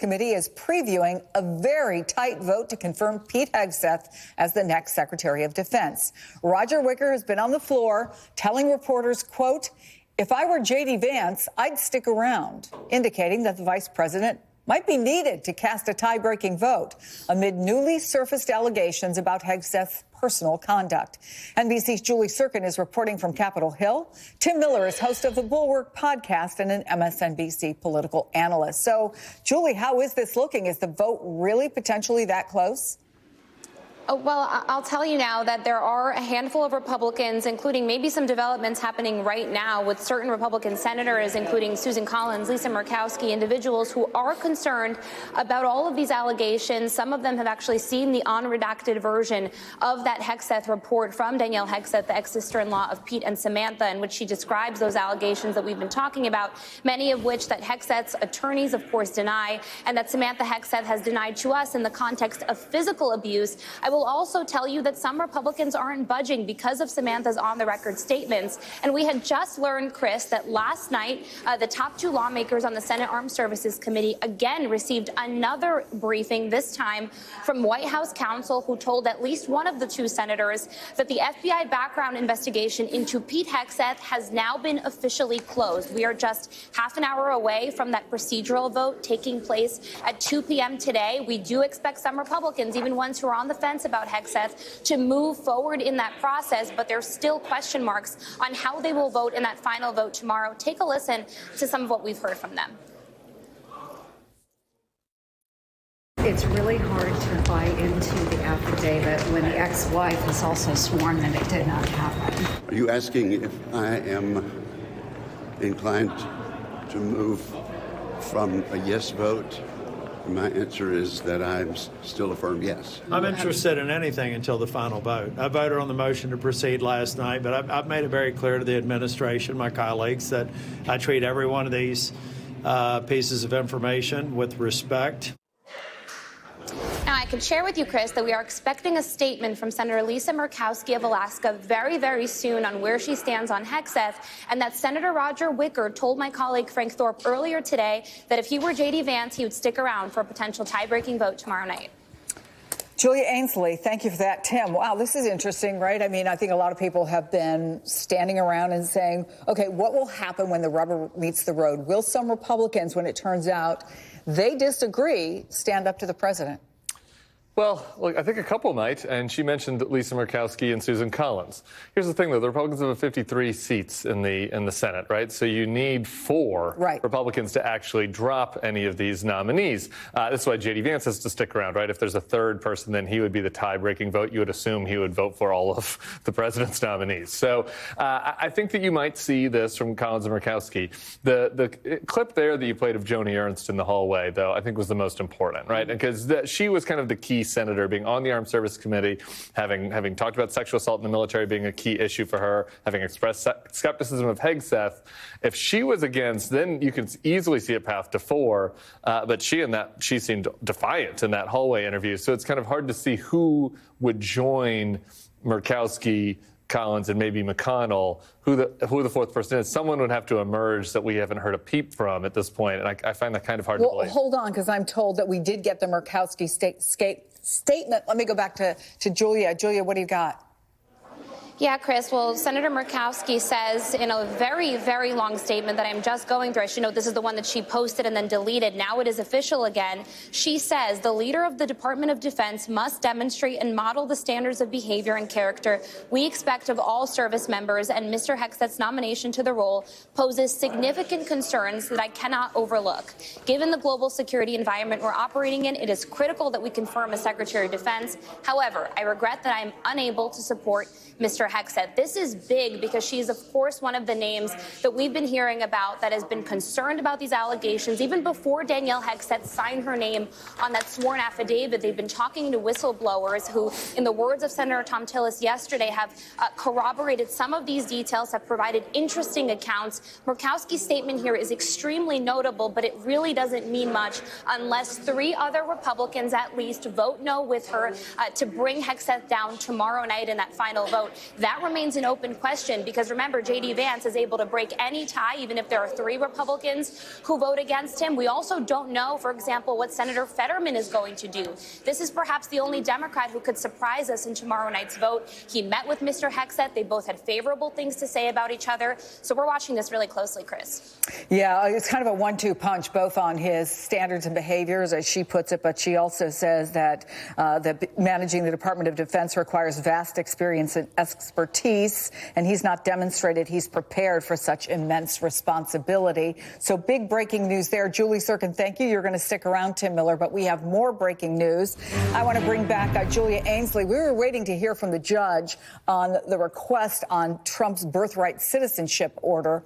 Committee is previewing a very tight vote to confirm Pete Hegseth as the next Secretary of Defense. Roger Wicker has been on the floor telling reporters, quote, "If I were J.D. Vance, I'd stick around," indicating that the vice president might be needed to cast a tie-breaking vote amid newly surfaced allegations about Hegseth's personal conduct. NBC's Julie Sirkin is reporting from Capitol Hill. Tim Miller is host of the Bulwark podcast and an MSNBC political analyst. So, Julie, how is this looking? Is the vote really potentially that close? Well, I'll tell you now that there are a handful of Republicans, including maybe some developments happening right now with certain Republican senators, including Susan Collins, Lisa Murkowski, individuals who are concerned about all of these allegations. Some of them have actually seen the unredacted version of that Hegseth report from Danielle Hegseth, the ex-sister-in-law of Pete and Samantha, in which she describes those allegations that we've been talking about, many of which that Hegseth's attorneys, of course, deny, and that Samantha Hegseth has denied to us in the context of physical abuse. I will also tell you that some Republicans aren't budging because of Samantha's on-the-record statements. And we had just learned, Chris, that last night, the top two lawmakers on the Senate Armed Services Committee again received another briefing, this time from White House counsel, who told at least one of the two senators that the FBI background investigation into Pete Hegseth has now been officially closed. We are just half an hour away from that procedural vote taking place at 2 p.m. today. We do expect some Republicans, even ones who are on the fence about Hegseth, to move forward in that process, but there's still question marks on how they will vote in that final vote tomorrow. Take a listen to some of what we've heard from them. It's really hard to buy into the affidavit when the ex-wife has also sworn that it did not happen. Are you asking if I am inclined to move from a yes vote? My answer is that I'm still a firm yes. I'm interested in anything until the final vote. I voted on the motion to proceed last night, but I've made it very clear to the administration, my colleagues, that I treat every one of these pieces of information with respect. Now, I can share with you, Chris, that we are expecting a statement from Senator Lisa Murkowski of Alaska very, very soon on where she stands on Hegseth, and that Senator Roger Wicker told my colleague Frank Thorpe earlier today that if he were J.D. Vance, he would stick around for a potential tie-breaking vote tomorrow night. Julia Ainsley, thank you for that. Tim, wow, this is interesting, right? I mean, I think a lot of people have been standing around and saying, okay, what will happen when the rubber meets the road? Will some Republicans, when it turns out they disagree, stand up to the president? Well, look, I think a couple might, and she mentioned Lisa Murkowski and Susan Collins. Here's the thing, though. The Republicans have 53 seats in the Senate, right? So you need 4 Republicans to actually drop any of these nominees. That's why J.D. Vance has to stick around, right? If there's a third person, then he would be the tie-breaking vote. You would assume he would vote for all of the president's nominees. So I think that you might see this from Collins and Murkowski. The clip there that you played of Joni Ernst in the hallway, though, I think was the most important, right? Because she was kind of the key senator, being on the Armed Services Committee, having talked about sexual assault in the military being a key issue for her, having expressed skepticism of Hegseth. If she was against, then you could easily see a path to 4. But she seemed defiant in that hallway interview. So it's kind of hard to see who would join Murkowski, Collins, and maybe McConnell, who the fourth person is. Someone would have to emerge that we haven't heard a peep from at this point, and I find that kind of hard to believe. Hold on, because I'm told that we did get the Murkowski statement. Let me go back to Julia. Julia, what do you got? Yeah, Chris. Well, Senator Murkowski says in a very, very long statement that I'm just going through. I should note this is the one that she posted and then deleted. Now it is official again. She says the leader of the Department of Defense must demonstrate and model the standards of behavior and character we expect of all service members, and Mr. Hegseth's nomination to the role poses significant concerns that I cannot overlook. Given the global security environment we're operating in, it is critical that we confirm a Secretary of Defense. However, I regret that I am unable to support Mr. Hegseth. This is big because she is, of course, one of the names that we've been hearing about that has been concerned about these allegations. Even before Danielle Hegseth signed her name on that sworn affidavit, they've been talking to whistleblowers who, in the words of Senator Thom Tillis yesterday, have corroborated some of these details, have provided interesting accounts. Murkowski's statement here is extremely notable, but it really doesn't mean much unless 3 other Republicans at least vote no with her to bring Hegseth down tomorrow night in that final vote. That remains an open question because, remember, J.D. Vance is able to break any tie, even if there are 3 Republicans who vote against him. We also don't know, for example, what Senator Fetterman is going to do. This is perhaps the only Democrat who could surprise us in tomorrow night's vote. He met with Mr. Hegseth. They both had favorable things to say about each other. So we're watching this really closely, Chris. Yeah, it's kind of a 1-2 punch, both on his standards and behaviors, as she puts it, but she also says that managing the Department of Defense requires vast experience and expertise, and he's not demonstrated he's prepared for such immense responsibility. So big breaking news there. Julie Sirkin, thank you. You're going to stick around, Tim Miller, but we have more breaking news. I want to bring back Julia Ainsley. We were waiting to hear from the judge on the request on Trump's birthright citizenship order.